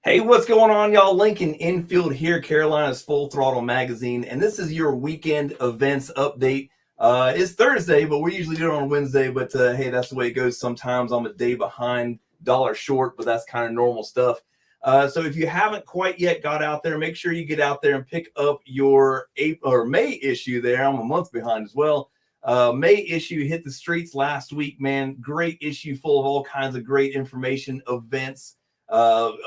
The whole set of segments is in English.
Hey, what's going on, y'all? Lincoln Infield here, Carolina's Full Throttle Magazine, and this is your weekend events update. It's Thursday, but we usually do it on Wednesday, but hey, that's the way it goes. Sometimes I'm a day behind, dollar short, but that's kind of normal stuff. So if you haven't quite yet got out there, make sure you get out there and pick up your April or May issue there. I'm a month behind as well. May issue hit the streets last week, man. Great issue full of all kinds of great information, events,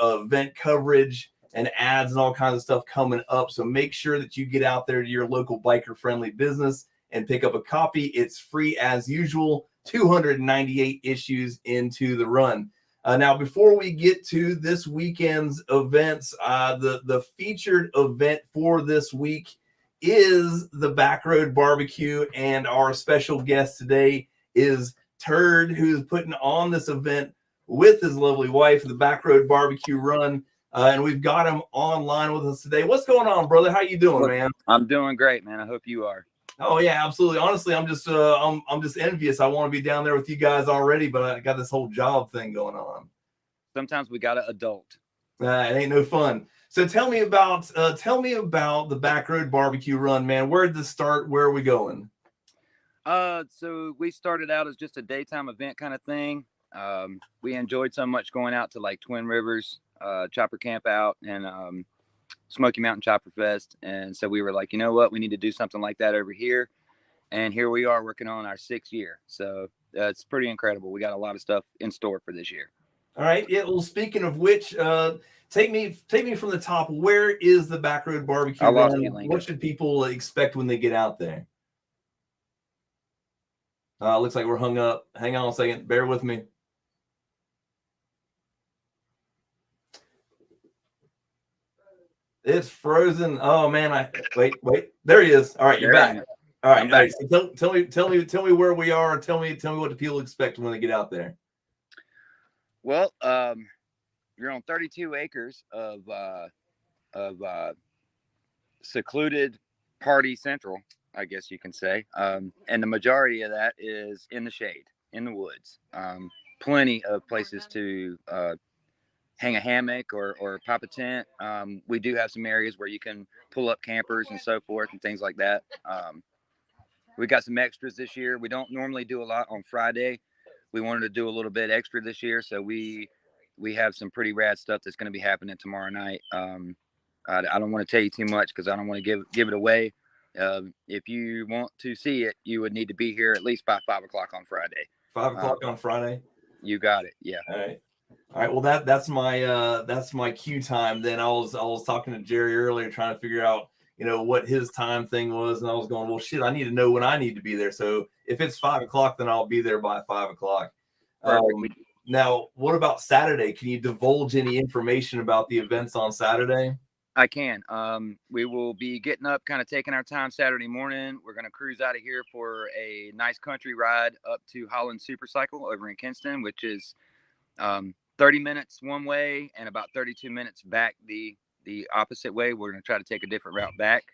event coverage and ads and all kinds of stuff coming up. So make sure that you get out there to your local biker friendly business and pick up a copy. It's free as usual. 298 issues into the run. Now, before we get to this weekend's events, the featured event for this week is the Backroad Barbecue, and our special guest today is Turd, who's putting on this event with his lovely wife, the Backroad Barbecue Run, and we've got him online with us today. What's going on, brother? How you doing, man? I'm doing great, man. I hope you are. Oh yeah, absolutely. Honestly, I'm just envious. I want to be down there with you guys already, but I got this whole job thing going on. Sometimes we gotta adult. It ain't no fun. So tell me about the Backroad Barbecue Run, man. Where did this start? Where are we going? So we started out as just a daytime event kind of thing. We enjoyed so much going out to like Twin Rivers, Chopper Camp Out, and Smoky Mountain Chopper Fest. And so we were like, you know what, we need to do something like that over here. And here we are working on our 6th year. So it's pretty incredible. We got a lot of stuff in store for this year. All right. Yeah. Well, speaking of which, take me from the top. Where is the Backroad Barbecue Run? What should people expect when they get out there? Looks like we're hung up. Hang on a second. Bear with me. It's frozen. Oh man, wait. There he is. All right, you're back. All right, I'm back. So tell me where we are. Tell me what the people expect when they get out there. Well, you're on 32 acres of secluded party central, I guess you can say, and the majority of that is in the shade, in the woods. Plenty of places to hang a hammock or pop a tent. We do have some areas where you can pull up campers and so forth and things like that. We got some extras this year. We don't normally do a lot on Friday. We wanted to do a little bit extra this year, so we have some pretty rad stuff that's going to be happening tomorrow night. I don't want to tell you too much because I don't want to give it away. If you want to see it, you would need to be here at least by 5 o'clock on Friday. 5 o'clock on Friday. You got it. Yeah. All right. Well, that's my cue time. Then I was talking to Jerry earlier, trying to figure out what his time thing was, and I was going, well, shit, I need to know when I need to be there. So if it's 5 o'clock, then I'll be there by 5 o'clock. Now, what about Saturday? Can you divulge any information about the events on Saturday? I can. We will be getting up, kind of taking our time Saturday morning. We're going to cruise out of here for a nice country ride up to Holland Supercycle over in Kinston, which is 30 minutes one way and about 32 minutes back the opposite way. We're going to try to take a different route back.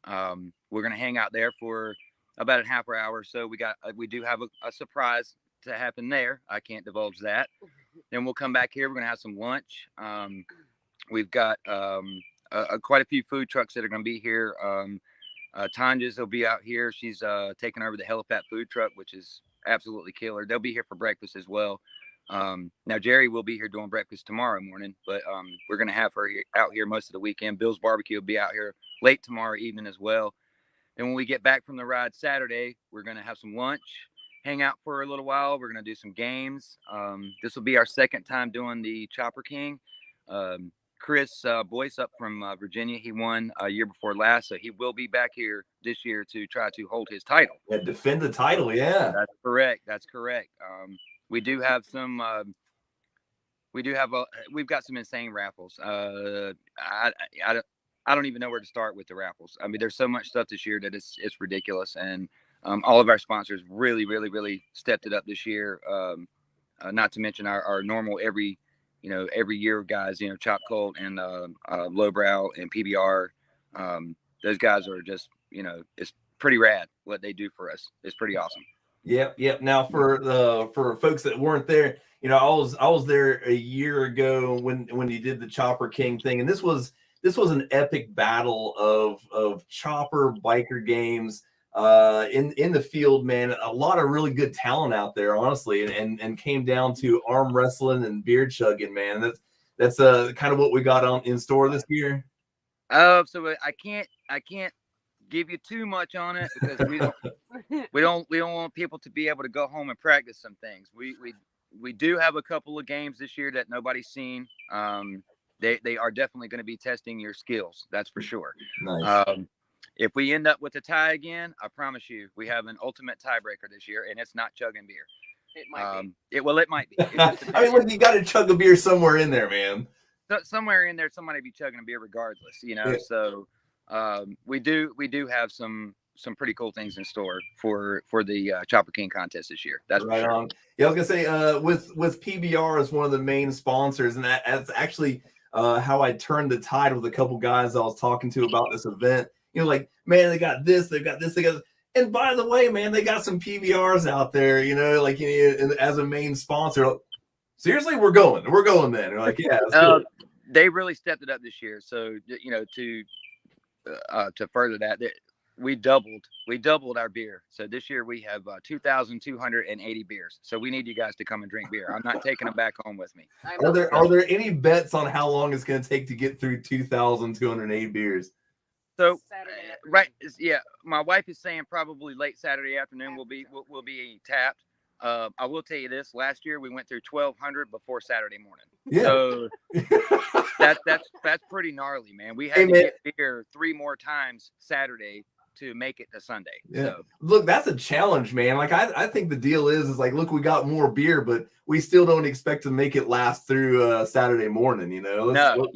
We're going to hang out there for about a half hour or so. We do have a surprise to happen there. I can't divulge that. Then we'll come back here. We're going to have some lunch. We've got quite a few food trucks that are going to be here. Tanja's will be out here. She's taking over the Helipad food truck, which is absolutely killer. They'll be here for breakfast as well. Now Jerry will be here doing breakfast tomorrow morning, but we're going to have her out here most of the weekend. Bill's Barbecue will be out here late tomorrow evening as well. And when we get back from the ride Saturday, we're going to have some lunch, hang out for a little while. We're going to do some games. This will be our second time doing the Chopper King. Chris Boyce up from Virginia, he won a year before last, so he will be back here this year to try to hold his title. Yeah, defend the title. Yeah, that's correct. We do have some. We've got some insane raffles. I don't even know where to start with the raffles. I mean, there's so much stuff this year that it's ridiculous, and all of our sponsors really stepped it up this year. Not to mention our normal every year guys. Chop Colt and Lowbrow and PBR. Those guys are just it's pretty rad what they do for us. It's pretty awesome. Yep. Now for folks that weren't there, You know, I was there a year ago when you did the Chopper King thing, and this was an epic battle of chopper biker games in the field, man. A lot of really good talent out there, honestly, and came down to arm wrestling and beer chugging, man. That's kind of what we got on in store this year. So I can't give you too much on it because we don't want people to be able to go home and practice some things. We do have a couple of games this year that nobody's seen. They are definitely going to be testing your skills. That's for sure. Nice. If we end up with a tie again, I promise you, we have an ultimate tiebreaker this year, and it's not chugging beer. It might be. It might be. I mean, look, you got to chug a beer somewhere in there, man. Somewhere in there, somebody be chugging a beer regardless, you know. Yeah. So we do have some pretty cool things in store for the Chopper King contest this year. That's right on. Yeah, I was gonna say with PBR as one of the main sponsors, and that's actually how I turned the tide with a couple guys I was talking to about this event. You know, like, man, they got this, they got this, they got this. And by the way, man, they got some PBRs out there, you know, like, as a main sponsor. Seriously, we're going then. They're like, yeah. They really stepped it up this year. So, you know, to further that, we doubled our beer. So this year we have 2,280 beers. So we need you guys to come and drink beer. I'm not taking them back home with me. Are there any bets on how long it's going to take to get through 2,280 beers? So right, yeah, my wife is saying probably late Saturday afternoon we'll be tapped. I will tell you this: last year we went through 1,200 before Saturday morning. Yeah. So that's pretty gnarly, man. We had to get beer 3 more times Saturday to make it to Sunday. Yeah. So. Look, that's a challenge, man. Like I think the deal is like, look, we got more beer, but we still don't expect to make it last through Saturday morning. You know?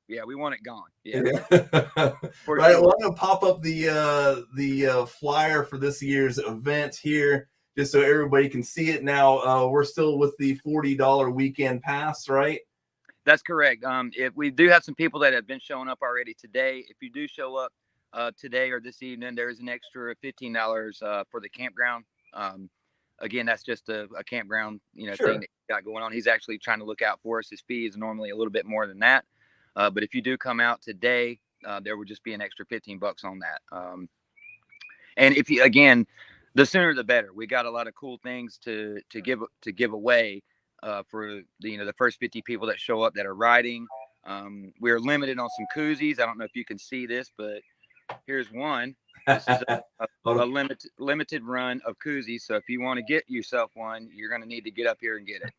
Yeah, we want it gone. Yeah. Right. Sure. Well, I'm gonna pop up the flyer for this year's event here, just so everybody can see it. Now, we're still with the $40 weekend pass, right? That's correct. If we do have some people that have been showing up already today, if you do show up today or this evening, there is an extra $15 for the campground. Again, that's just a campground, you know, thing that he's got going on. He's actually trying to look out for us. His fee is normally a little bit more than that. But if you do come out today, there would just be an extra $15 on that. And if you, again, the sooner the better. We got a lot of cool things to give away for the first 50 people that show up that are riding. We're limited on some koozies. I don't know if you can see this, but here's one. This is a limited run of koozies. So if you want to get yourself one, you're going to need to get up here and get it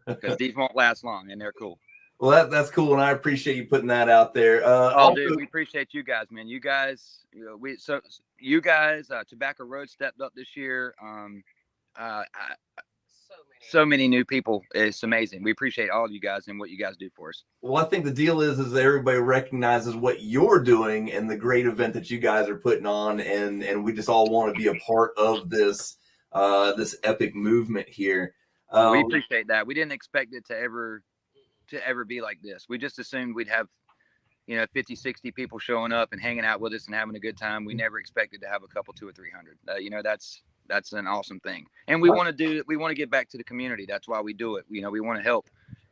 because these won't last long and they're cool. Well, that's cool, and I appreciate you putting that out there. Dude, we appreciate you guys, man. You guys, Tobacco Road stepped up this year. So many new people. It's amazing. We appreciate all of you guys and what you guys do for us. Well, I think the deal is everybody recognizes what you're doing and the great event that you guys are putting on, and we just all want to be a part of this epic movement here. We appreciate that. We didn't expect it to ever be like this. We just assumed we'd have 50, 60 people showing up and hanging out with us and having a good time. We never expected to have a couple 200 or 300. That's an awesome thing, and we want to give back to the community. That's why we do it. We want to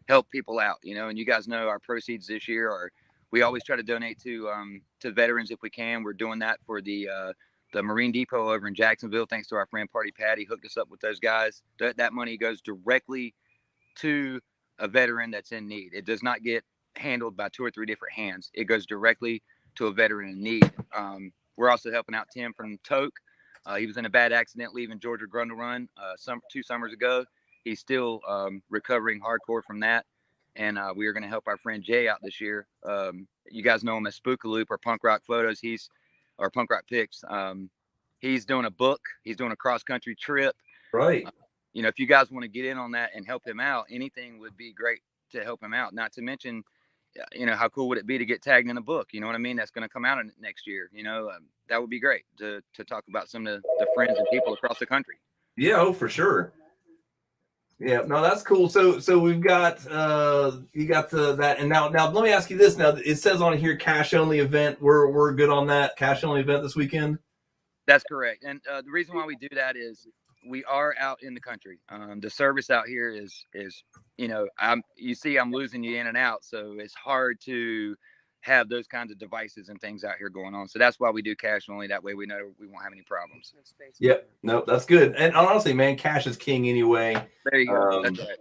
help people out, and you guys know our proceeds this year we always try to donate to veterans if we can. We're doing that for the Marine Depot over in Jacksonville, thanks to our friend Party Patty, hooked us up with those guys. That money goes directly to a veteran that's in need. It does not get handled by 2 or 3 different hands. It goes directly to a veteran in need. We're also helping out Tim from Toke. He was in a bad accident leaving Georgia Grundle Run 2 summers ago. He's still recovering hardcore from that. And we are going to help our friend Jay out this year. You guys know him as Spookaloop or Punk Rock Photos. Or Punk Rock Pics. He's doing a book. He's doing a cross-country trip. Right. If you guys want to get in on that and help him out, anything would be great to help him out. Not to mention, how cool would it be to get tagged in a book? You know what I mean? That's going to come out next year. That would be great to talk about some of the friends and people across the country. Yeah, for sure. Yeah, no, that's cool. So we've got you got that, and now let me ask you this. Now it says on here cash only event. We're good on that cash only event this weekend. That's correct, and the reason why we do that is we are out in the country. The service out here is I'm losing you in and out, so it's hard to have those kinds of devices and things out here going on. So that's why we do cash only. That way we know we won't have any problems. Yep. Nope. That's good. And honestly, man, cash is king anyway. There you go. That's right.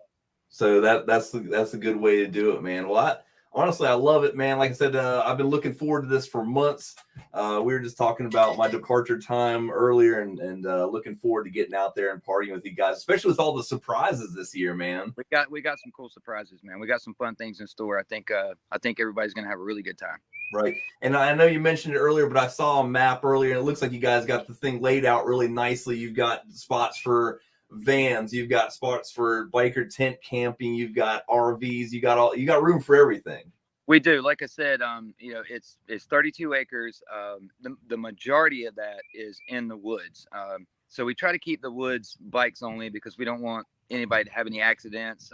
So that's a good way to do it, man. Well, honestly, I love it, man. Like I said, I've been looking forward to this for months. We were just talking about my departure time earlier, and looking forward to getting out there and partying with you guys, especially with all the surprises this year, man. We got some cool surprises, man. We got some fun things in store. I think everybody's gonna have a really good time. Right. And I know you mentioned it earlier, but I saw a map earlier, and it looks like you guys got the thing laid out really nicely. You've got spots for vans, you've got spots for biker tent camping, you've got RVs, you got room for everything. We do. Like I said, it's 32 acres. The majority of that is in the woods. So we try to keep the woods bikes only because we don't want anybody to have any accidents.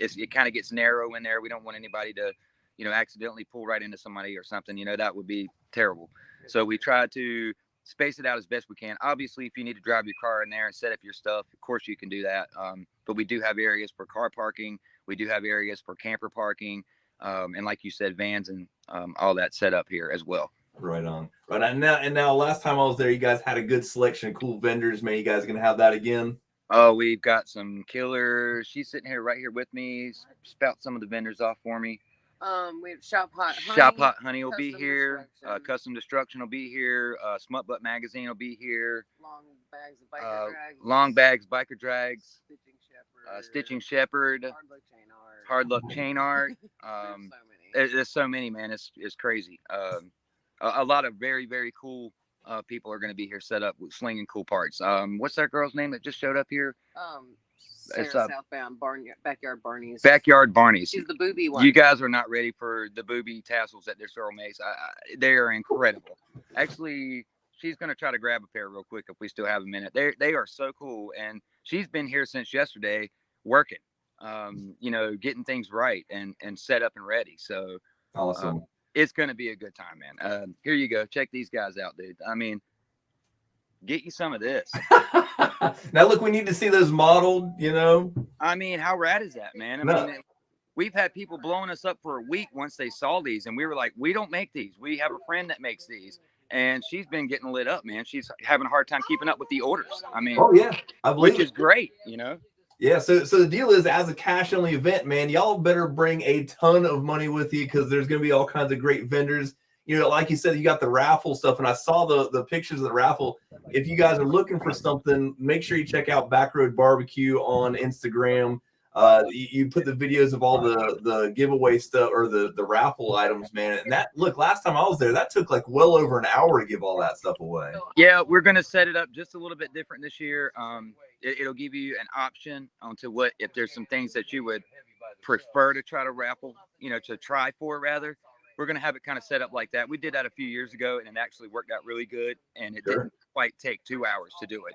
It kind of gets narrow in there. We don't want anybody to, accidentally pull right into somebody or something. That would be terrible. So we try to space it out as best we can. Obviously, if you need to drive your car in there and set up your stuff, of course you can do that. But we do have areas for car parking. We do have areas for camper parking. And like you said, vans and all that set up here as well. Right on. Right on. And now last time I was there, you guys had a good selection of cool vendors. Man, you guys gonna have that again? Oh, we've got some killers. She's sitting here right here with me. Spout some of the vendors off for me. We have Shop Hot Honey. Shop Hot Honey will be here. Custom Destruction will be here. Smut Butt Magazine will be here. Long Bags Biker Drags. Stitching Shepherd. Hard Luck Chain Art. There's so many, man. It's crazy. A lot of very, very cool people are going to be here set up with slinging cool parts. What's that girl's name that just showed up here? Sarah Southbound Backyard Barney's. Backyard Barney's. She's the booby one. You guys are not ready for the booby tassels that this girl makes. They are incredible. Actually, she's going to try to grab a pair real quick if we still have a minute. They are so cool. And she's been here since yesterday working, getting things right and set up and ready. So awesome. It's going to be a good time, man. Here you go. Check these guys out, dude. I mean, get you some of this. Now, look, we need to see those modeled, I mean, how rad is that, man? I mean, we've had people blowing us up for a week once they saw these, and we were like, we don't make these. We have a friend that makes these, and she's been getting lit up, man. She's having a hard time keeping up with the orders. I mean, oh, yeah, I believe which is great, Yeah, so the deal is, as a cash-only event, man, y'all better bring a ton of money with you because there's going to be all kinds of great vendors. Like you said, you got the raffle stuff, and I saw the pictures of the raffle. If you guys are looking for something, make sure you check out Backroad Barbecue on Instagram. You put the videos of all the giveaway stuff or the raffle items, man. And last time I was there, that took like well over an hour to give all that stuff away. Yeah, we're going to set it up just a little bit different this year. It'll give you an option onto if there's some things that you would prefer to try to raffle, to try for rather. We're going to have it kind of set up like that. We did that a few years ago, and it actually worked out really good. And it didn't quite take 2 hours to do it.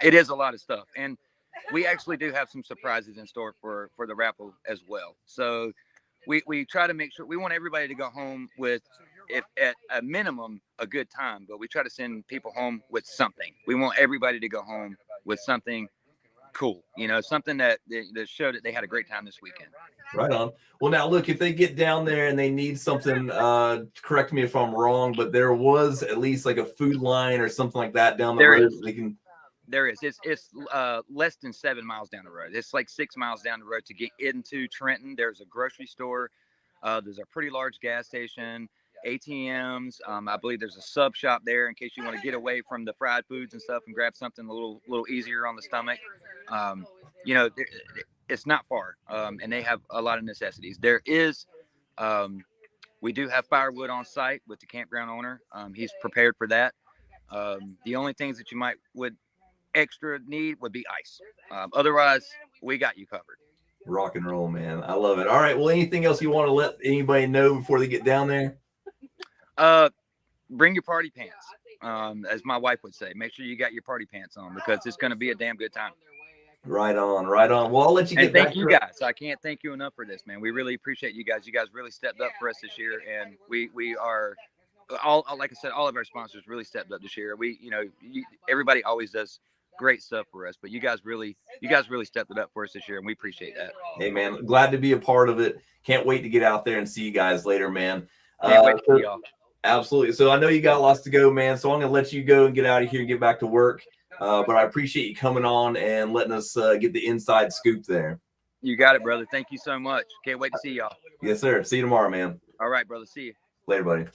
It is a lot of stuff. And we actually do have some surprises in store for the raffle as well. So we try to make sure we want everybody to go home with, if at a minimum, a good time. But we try to send people home with something. We want everybody to go home with something cool, something that showed that they had a great time this weekend. Right on. Well, now look, if they get down there and they need something, correct me if I'm wrong, but there was at least like a food line or something like that down the road. There is. It's less than 7 miles down the road. It's like 6 miles down the road to get into Trenton. There's a grocery store. There's a pretty large gas station, ATMs. I believe there's a sub shop there in case you want to get away from the fried foods and stuff and grab something a little easier on the stomach. It's not far, and they have a lot of necessities. We do have firewood on site with the campground owner. He's prepared for that. The only things that you would extra need would be ice. Otherwise, we got you covered. Rock and roll, man. I love it. All right. Well, anything else you want to let anybody know before they get down there? Bring your party pants. As my wife would say, make sure you got your party pants on because it's going to be a damn good time. Right on. Well, I'll let you get back. Thank you guys. I can't thank you enough for this, man. We really appreciate you guys. You guys really stepped up for us this year, and we are all, like I said, all of our sponsors really stepped up this year. Everybody always does great stuff for us. But you guys really stepped it up for us this year, and we appreciate that. Hey, man, glad to be a part of it. Can't wait to get out there and see you guys later, man. Can't wait to see y'all. Absolutely. So I know you got lots to go, man. So I'm going to let you go and get out of here and get back to work. But I appreciate you coming on and letting us get the inside scoop there. You got it, brother. Thank you so much. Can't wait to see y'all. Yes, sir. See you tomorrow, man. All right, brother. See you. Later, buddy.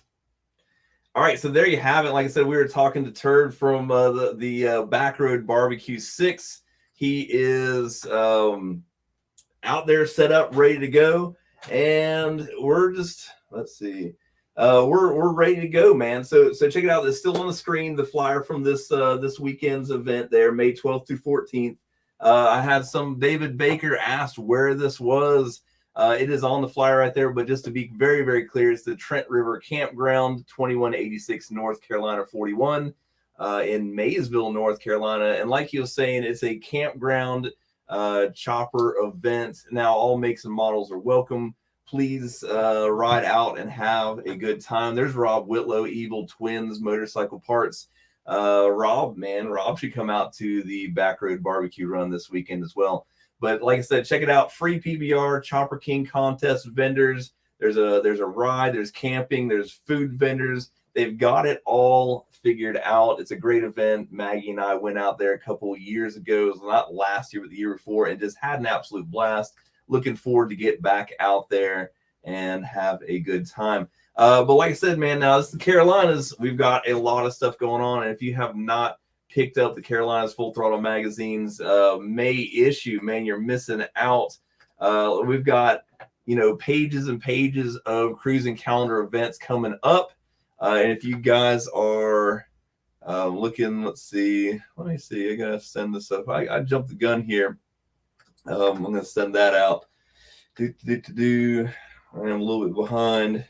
All right, so there you have it. Like I said, we were talking to Turd from the Backroad Barbecue 6. He is out there set up, ready to go. And we're just, let's see. We're ready to go, man. So check it out. It's still on the screen, the flyer from this weekend's event there, May 12th through 14th. I had some David Baker asked where this was. It is on the flyer right there, but just to be very, very clear, it's the Trent River Campground, 2186 North Carolina 41 in Maysville, North Carolina. And like he was saying, it's a campground chopper event. Now, all makes and models are welcome. Please ride out and have a good time. There's Rob Whitlow, Evil Twins Motorcycle Parts. Rob should come out to the Backroad Barbecue Run this weekend as well. But like I said, check it out. Free PBR, Chopper King contest vendors. There's a ride, there's camping, there's food vendors. They've got it all figured out. It's a great event. Maggie and I went out there a couple years ago. It was not last year, but the year before, and just had an absolute blast. Looking forward to get back out there and have a good time. But like I said, man, now it's the Carolinas. We've got a lot of stuff going on. And if you have not picked up the Carolinas Full Throttle Magazine's May issue, man, you're missing out. We've got, pages and pages of cruising calendar events coming up. And if you guys are looking, let me see. I got to send this up. I jumped the gun here. I'm going to send that out. I am a little bit behind.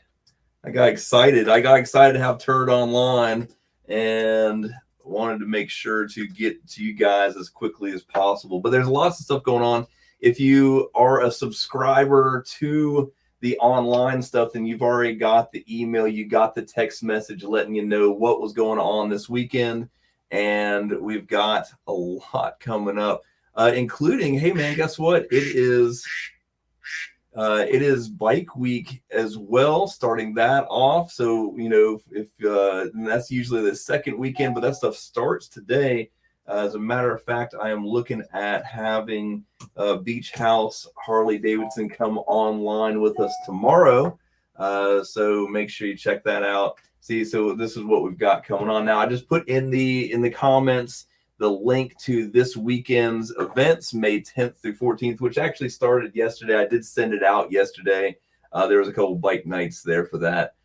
I got excited to have Turd online and wanted to make sure to get to you guys as quickly as possible. But there's lots of stuff going on. If you are a subscriber to the online stuff, then you've already got the email, you got the text message letting you know what was going on this weekend. And we've got a lot coming up, including, hey man, guess what? It is Bike Week as well, starting that off. So, if that's usually the second weekend, but that stuff starts today. As a matter of fact, I am looking at having Beach House Harley Davidson come online with us tomorrow. So make sure you check that out. See, so this is what we've got coming on now. I just put in the comments the link to this weekend's events, May 10th through 14th, which actually started yesterday. I did send it out yesterday. There was a couple bike nights there for that.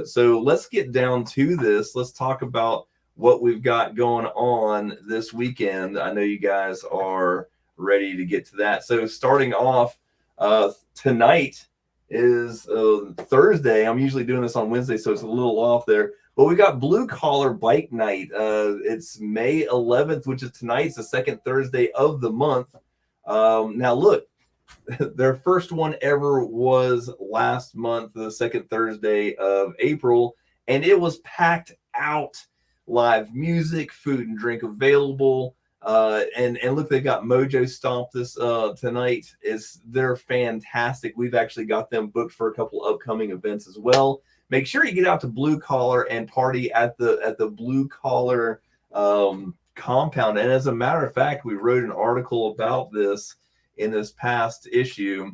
So let's get down to this. Let's talk about what we've got going on this weekend. I know you guys are ready to get to that. So starting off, tonight is Thursday. I'm usually doing this on Wednesday, so it's a little off there. But we got Blue Collar Bike Night. It's May 11th, which is tonight. It's the second Thursday of the month. Now, look, their first one ever was last month, the second Thursday of April, and it was packed out. Live music, food and drink available. And look, they've got Mojo Stomp this tonight. They're fantastic. We've actually got them booked for a couple upcoming events as well. Make sure you get out to Blue Collar and party at the Blue Collar compound. And as a matter of fact, we wrote an article about this in this past issue.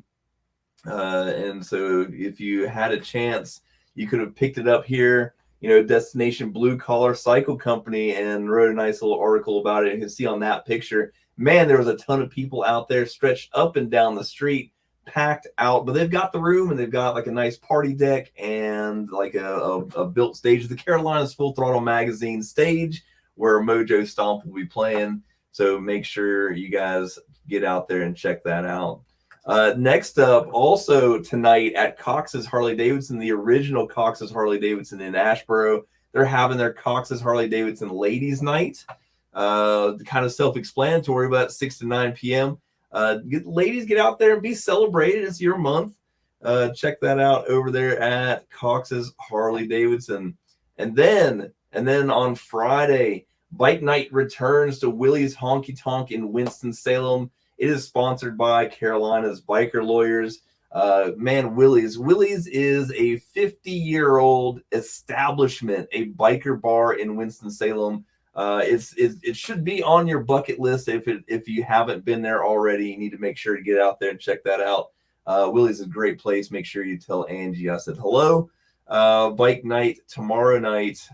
And so if you had a chance, you could have picked it up here, Destination Blue Collar Cycle Company, and wrote a nice little article about it. You can see on that picture, man, there was a ton of people out there stretched up and down the street, packed out, but they've got the room and they've got like a nice party deck and like a built stage. The Carolinas Full Throttle Magazine stage where Mojo Stomp will be playing. So make sure you guys get out there and check that out. Next up, also tonight at Cox's Harley Davidson, the original Cox's Harley Davidson in Asheboro, they're having their Cox's Harley Davidson Ladies Night. Kind of self-explanatory, but 6 to 9 p.m. Ladies, get out there and be celebrated. It's your month. Check that out over there at Cox's Harley Davidson. And then on Friday, Bike Night returns to Willie's Honky Tonk in Winston-Salem. It is sponsored by Carolina's Biker Lawyers. Man, Willie's is a 50-year-old establishment, a biker bar in Winston-Salem. It should be on your bucket list if you haven't been there already. You need to make sure to get out there and check that out. Willie's is a great place. Make sure you tell Angie I said hello. Bike Night tomorrow night,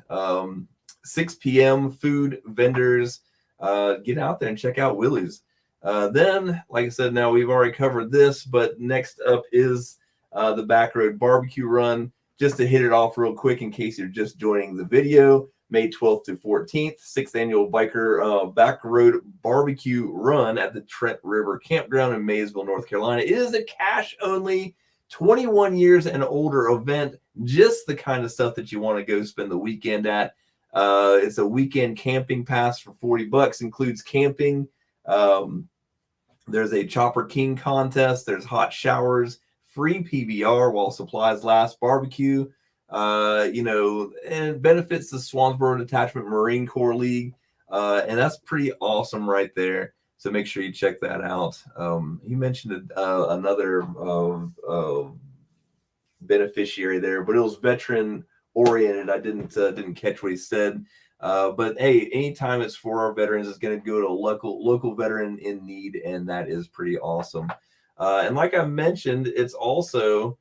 6 p.m. Food vendors. Get out there and check out Willie's. Then, like I said, now we've already covered this, but next up is the Backroad Barbecue Run. Just to hit it off real quick in case you're just joining the video, May 12th to 14th, 6th annual Biker Backroad Barbecue Run at the Trent River Campground in Maysville, North Carolina. It is a cash-only 21 years and older event, just the kind of stuff that you want to go spend the weekend at. It's a weekend camping pass for $40, includes camping. There's a Chopper King contest. There's hot showers, free PBR while supplies last, barbecue, and benefits the Swansboro Detachment Marine Corps League. And that's pretty awesome right there. So make sure you check that out. You mentioned another beneficiary there, but it was veteran oriented. I didn't catch what he said. But hey, anytime it's for our veterans, it's going to go to a local veteran in need, and that is pretty awesome. And like I mentioned, it's also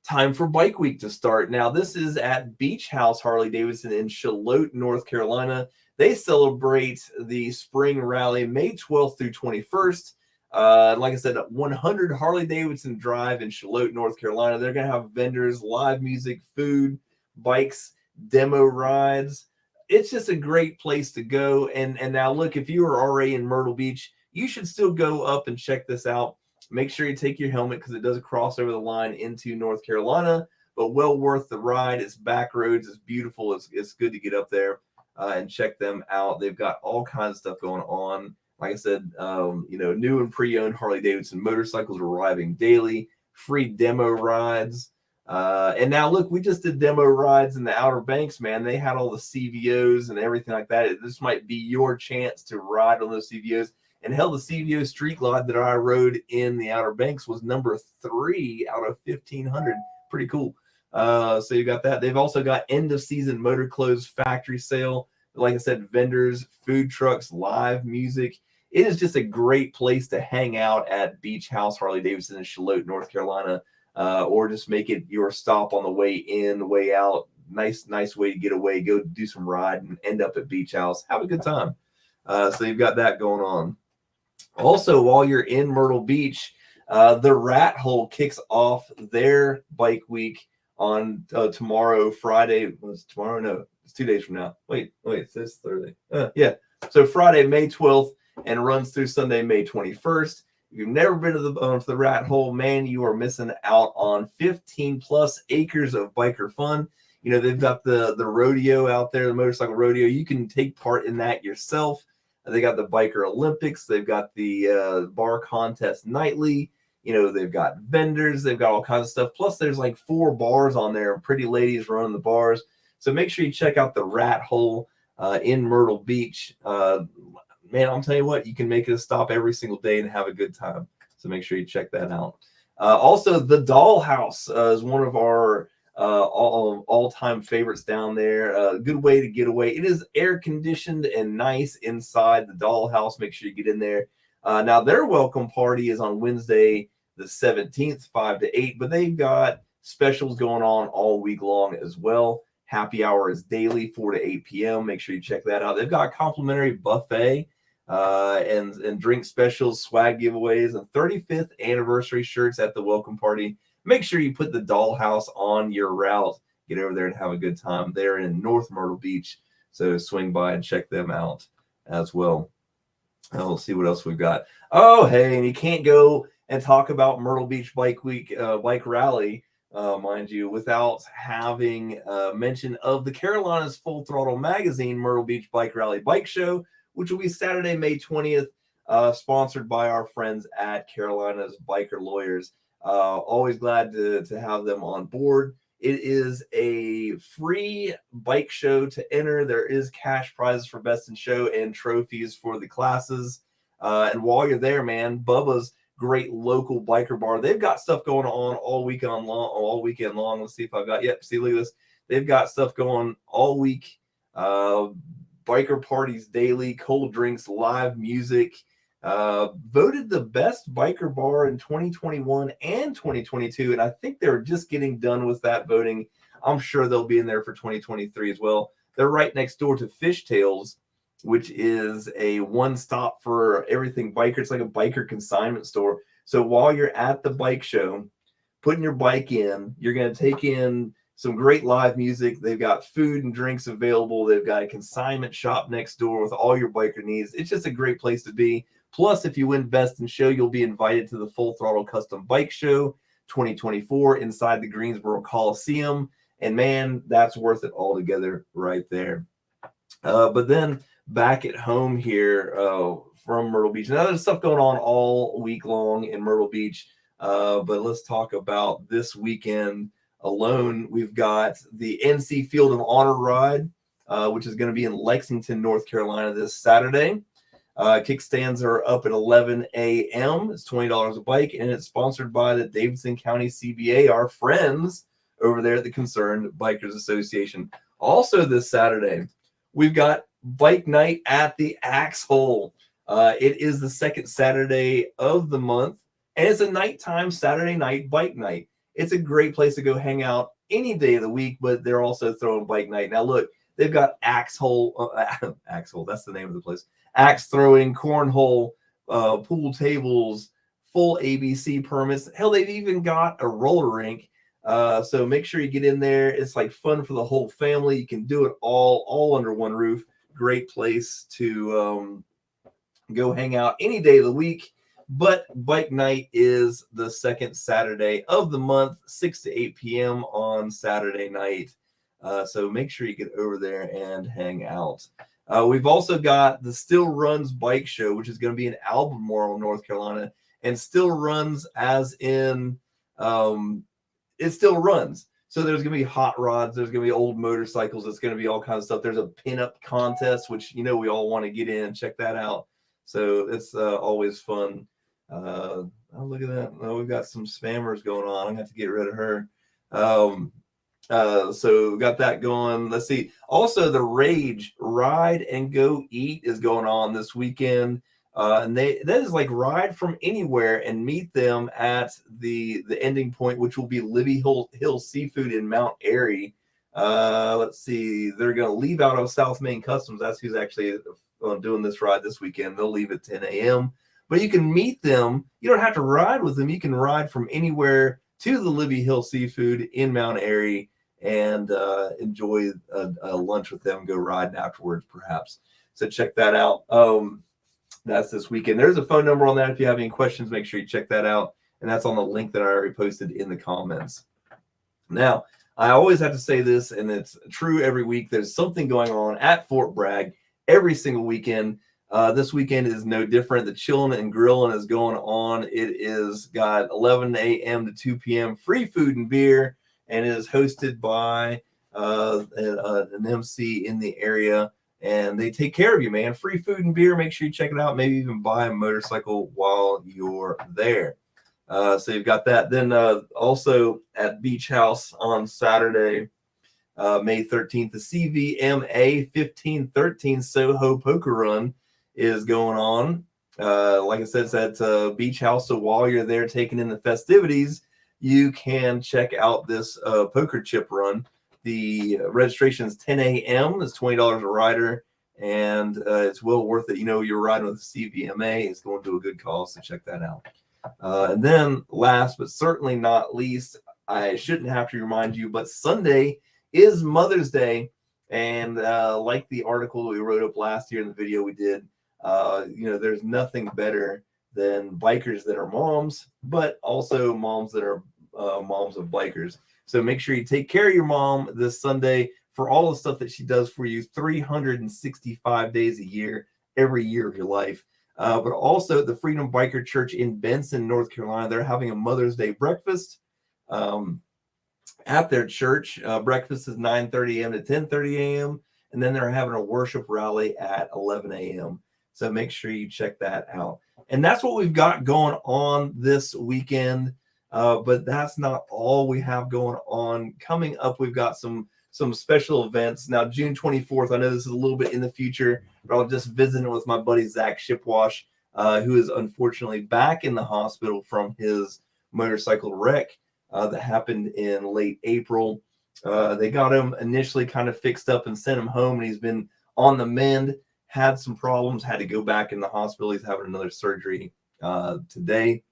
time for Bike Week to start. Now, this is at Beach House Harley Davidson in Charlotte, North Carolina. They celebrate the spring rally May 12th through 21st. Like I said, 100 Harley Davidson Drive in Charlotte, North Carolina. They're going to have vendors, live music, food, bikes, demo rides. It's just a great place to go. And now look, if you are already in Myrtle Beach, you should still go up and check this out. Make sure you take your helmet because it does cross over the line into North Carolina, but well worth the ride. It's back roads. It's beautiful. It's good to get up there and check them out. They've got all kinds of stuff going on. Like I said, new and pre-owned Harley Davidson motorcycles arriving daily, free demo rides. And now look, we just did demo rides in the Outer Banks, man. They had all the CVOs and everything like that. This might be your chance to ride on those CVOs. And hell, the CVO Street Glide that I rode in the Outer Banks was number 3 out of 1,500. Pretty cool. So you got that. They've also got end of season motor clothes factory sale. Like I said, vendors, food trucks, live music. It is just a great place to hang out at Beach House Harley Davidson in Charlotte, North Carolina. Or just make it your stop on the way in, way out. Nice way to get away. Go do some ride and end up at Beach House. Have a good time. So you've got that going on. Also, while you're in Myrtle Beach, the Rat Hole kicks off their bike week on tomorrow, Friday. Was tomorrow? No, it's 2 days from now. Wait, it's this Thursday. Yeah. So Friday, May 12th, and runs through Sunday, May 21st. If you've never been to the Rat Hole, man, you are missing out on 15 plus acres of biker fun. They've got the rodeo out there, the motorcycle rodeo. You can take part in that yourself. They got the Biker Olympics. They've got the bar contest nightly. They've got vendors. They've got all kinds of stuff. Plus, there's like 4 bars on there. Pretty ladies running the bars. So make sure you check out the Rat Hole in Myrtle Beach. Man, I'm telling you what, you can make it a stop every single day and have a good time. So make sure you check that out. Also, the Dollhouse is one of our all-time favorites down there. A good way to get away. It is air-conditioned and nice inside the Dollhouse. Make sure you get in there. Now, their welcome party is on Wednesday, the 17th, 5 to 8, but they've got specials going on all week long as well. Happy hour is daily, 4 to 8 p.m. Make sure you check that out. They've got a complimentary buffet and drink specials, swag giveaways, and 35th anniversary shirts at the welcome party. Make sure you put the Dollhouse on your route. Get over there and have a good time. They're in North Myrtle Beach, so swing by and check them out as well. And we'll see what else we've got. Oh, hey, and you can't go and talk about Myrtle Beach Bike Week, Bike Rally, mind you, without having mention of the Carolina's Full Throttle Magazine Myrtle Beach Bike Rally Bike Show, which will be Saturday, May 20th, sponsored by our friends at Carolina's Biker Lawyers. Always glad to have them on board. It is a free bike show to enter. There is cash prizes for best in show and trophies for the classes. And while you're there, man, Bubba's great local biker bar. They've got stuff going on all weekend long. Let's see if I've got, see, look at this. They've got stuff going all week. Biker parties daily, cold drinks, live music. Voted the best biker bar in 2021 and 2022. And I think they're just getting done with that voting. I'm sure they'll be in there for 2023 as well. They're right next door to Fishtails, which is a one-stop for everything biker. It's like a biker consignment store. So while you're at the bike show, putting your bike in, you're going to take in some great live music. They've got food and drinks available. They've got a consignment shop next door with all your biker needs. It's just a great place to be. Plus, if you win Best in Show, you'll be invited to the Full Throttle Custom Bike Show 2024 inside the Greensboro Coliseum. And man, that's worth it altogether right there. But then back at home here from Myrtle Beach. Now, there's stuff going on all week long in Myrtle Beach. But let's talk about this weekend alone. We've got the NC Field of Honor ride, which is going to be in Lexington, North Carolina this Saturday. Kickstands are up at 11 a.m. It's $20 a bike, and it's sponsored by the Davidson County CBA, our friends over there at the Concerned Bikers Association. Also this Saturday, we've got bike night at the Axe Hole. It is the second Saturday of the month, and it's a nighttime Saturday night bike night. It's a great place to go hang out any day of the week, but they're also throwing bike night. Now, look, they've got Axe Hole, that's the name of the place. Axe throwing, cornhole, pool tables, full ABC permits. Hell, they've even got a roller rink. So make sure you get in there. It's like fun for the whole family. You can do it all under one roof. Great place to go hang out any day of the week. But bike night is the second Saturday of the month, 6 to 8 p.m. on Saturday night. So make sure you get over there and hang out. We've also got the Still Runs Bike Show, which is going to be in Albemarle, North Carolina. And Still Runs as in it still runs. So there's going to be hot rods. There's going to be old motorcycles. It's going to be all kinds of stuff. There's a pinup contest, which, we all want to get in. Check that out. So it's always fun. Oh, look at that. Oh, we've got some spammers going on. I'm going to have to get rid of her. So we got that going. Let's see. Also, the Rage Ride and Go Eat is going on this weekend. And that is like ride from anywhere and meet them at the ending point, which will be Libby Hill Seafood in Mount Airy. Let's see. They're going to leave out of South Main Customs. That's who's actually doing this ride this weekend. They'll leave at 10 a.m. But you can meet them. You don't have to ride with them. You can ride from anywhere to the Libby Hill Seafood in Mount Airy and enjoy a lunch with them, go riding afterwards, perhaps. So check that out. That's this weekend. There's a phone number on that. If you have any questions, make sure you check that out. And that's on the link that I already posted in the comments. Now, I always have to say this, and it's true every week. There's something going on at Fort Bragg every single weekend. This weekend is no different. The Chillin' and Grillin' is going on. It is got 11 a.m. to 2 p.m. free food and beer, and it is hosted by an MC in the area. And they take care of you, man. Free food and beer. Make sure you check it out. Maybe even buy a motorcycle while you're there. So you've got that. Then also at Beach House on Saturday, May 13th, the CVMA 1513 Soho Poker Run is going on. Like I said, it's at Beach House. So while you're there taking in the festivities, you can check out this poker chip run. The registration is 10 a.m. It's $20 a rider, and it's well worth it. You're riding with the CVMA. It's going to a good cause, so check that out. And then last but certainly not least, I shouldn't have to remind you, but Sunday is Mother's Day. And like the article we wrote up last year in the video we did, there's nothing better than bikers that are moms, but also moms that are moms of bikers. So make sure you take care of your mom this Sunday for all the stuff that she does for you 365 days a year, every year of your life. But also the Freedom Biker Church in Benson, North Carolina, they're having a Mother's Day breakfast. at their church. Breakfast is 9:30 a.m. to 10:30 a.m. And then they're having a worship rally at 11 a.m. So make sure you check that out. And that's what we've got going on this weekend. But that's not all we have going on. Coming up, we've got some special events. Now, June 24th, I know this is a little bit in the future, but I'll just visit with my buddy Zach Shipwash, who is unfortunately back in the hospital from his motorcycle wreck that happened in late April. They got him initially kind of fixed up and sent him home, and he's been on the mend, had some problems, had to go back in the hospital. He's having another surgery today.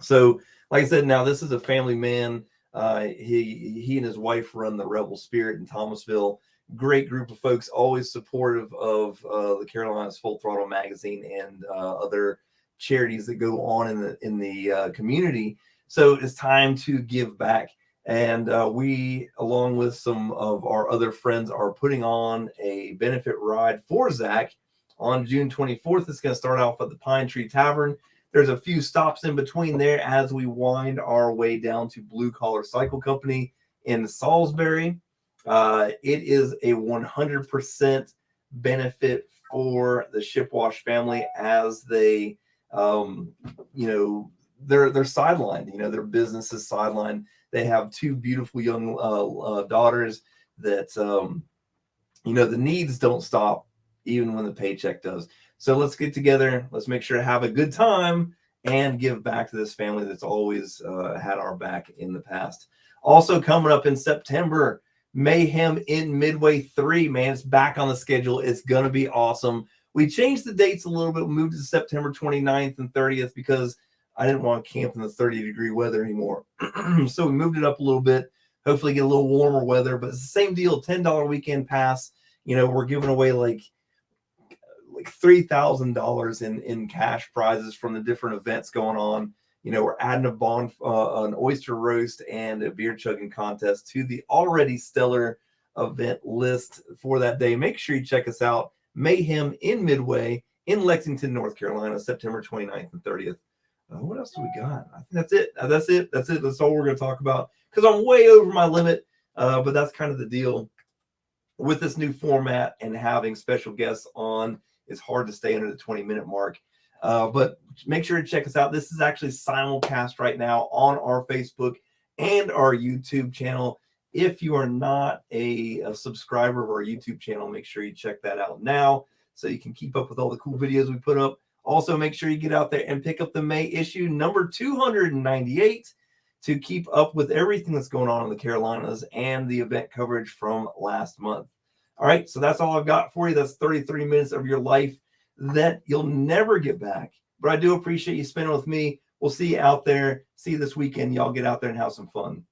So, like I said, now this is a family man. He and his wife run the Rebel Spirit in Thomasville. Great group of folks, always supportive of the Carolinas Full Throttle magazine and other charities that go on in the community. So it's time to give back. And we, along with some of our other friends, are putting on a benefit ride for Zach on June 24th. It's going to start off at the Pine Tree Tavern. There's a few stops in between there as we wind our way down to Blue Collar Cycle Company in Salisbury. It is a 100% benefit for the Shipwash family as they, they're sidelined. Their business is sidelined. They have two beautiful young daughters that, the needs don't stop even when the paycheck does. So let's get together. Let's make sure to have a good time and give back to this family that's always had our back in the past. Also coming up in September, Mayhem in Midway 3, man. It's back on the schedule. It's going to be awesome. We changed the dates a little bit. We moved to September 29th and 30th because I didn't want to camp in the 30-degree weather anymore. So we moved it up a little bit. Hopefully get a little warmer weather. But it's the same deal, $10 weekend pass. We're giving away like $3,000 in cash prizes from the different events going on. We're adding an oyster roast and a beer chugging contest to the already stellar event list for that day. Make sure you check us out. Mayhem in Midway in Lexington, North Carolina, September 29th and 30th. What else do we got? I think that's it. That's all we're going to talk about because I'm way over my limit. But that's kind of the deal with this new format and having special guests on. It's hard to stay under the 20-minute mark. But make sure to check us out. This is actually simulcast right now on our Facebook and our YouTube channel. If you are not a subscriber of our YouTube channel, make sure you check that out now so you can keep up with all the cool videos we put up. Also, make sure you get out there and pick up the May issue, number 298, to keep up with everything that's going on in the Carolinas and the event coverage from last month. All right, so that's all I've got for you. That's 33 minutes of your life that you'll never get back. But I do appreciate you spending with me. We'll see you out there. See you this weekend. Y'all get out there and have some fun.